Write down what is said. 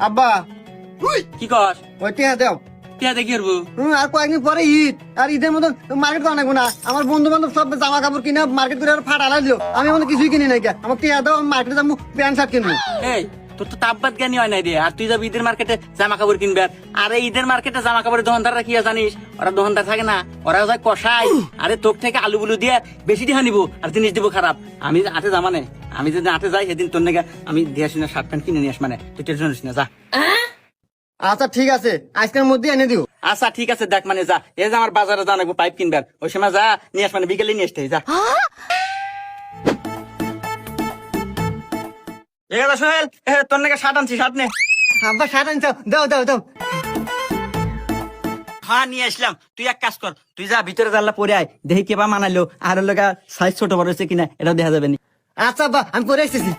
আব্বা কি কস ওই টিয়া দাও। টিয়া দেখি করবো আর কয়েকদিন পরে ঈদ, আর ঈদের মতন মার্কেট করা লাগবো না। আমার বন্ধু বান্ধব সব জামা কাপড় কিনে মার্কেট করে ফাটা দিল, আমি এখন কিছুই কিনি নাই। আমার টিয়া দাও, মার্কেটে যাবো প্যান্ট শার্ট কিনবো। এই তোর তো তাপবাদ জ্ঞানী হয় নাই রে, আর তুই যাবি ঈদের মার্কেটে জামা কাপড় কিনবে। আরে ঈদের মার্কেটে জামা কাপড়ের দোকানদাররা কি হয় জানিস? ওরা দোকানদার থাকে না, ওরা যায় কষাই। আরে তোর থেকে আলু বুলু দিয়ে বেশি দিয়ে নিবো আর জিনিস দিব খারাপ। আমি আটে যাবা নে, আমি যদি আটে যাই সেদিন তোর নাকি আমি দিয়ে আসি না, শার্ট প্যান্ট কিনে নিয়ে আস। মানে তুই টেনশন নিস না, যা। আচ্ছা ঠিক আছে, আজকের মধ্যে এনে দিও। আচ্ছা ঠিক আছে, দেখ মানে যা, এই যে আমার বাজারে যা লাগবো পাইপ কিনবে, ওই সময় যা নিয়ে আস, মানে বিকেলে নিয়ে আসতে যা। ঠিক আছে সোহেল, তোর নাকি শার্ট আনছি, শার্ট নে। আব্বা শার্ট আনছো, দাও দাও দাও। হ্যাঁ নিয়ে আসলাম। তুই এক কাজ কর, তুই যা ভিতরে জানলা পরে আয়, দেখি কেবা মানাইলো, আর লগা সাইজ ছোট বড় হয়েছে কিনা এটাও দেখা যাবে নি। আচ্ছা আব্বা, আমি পরে আসতেছি।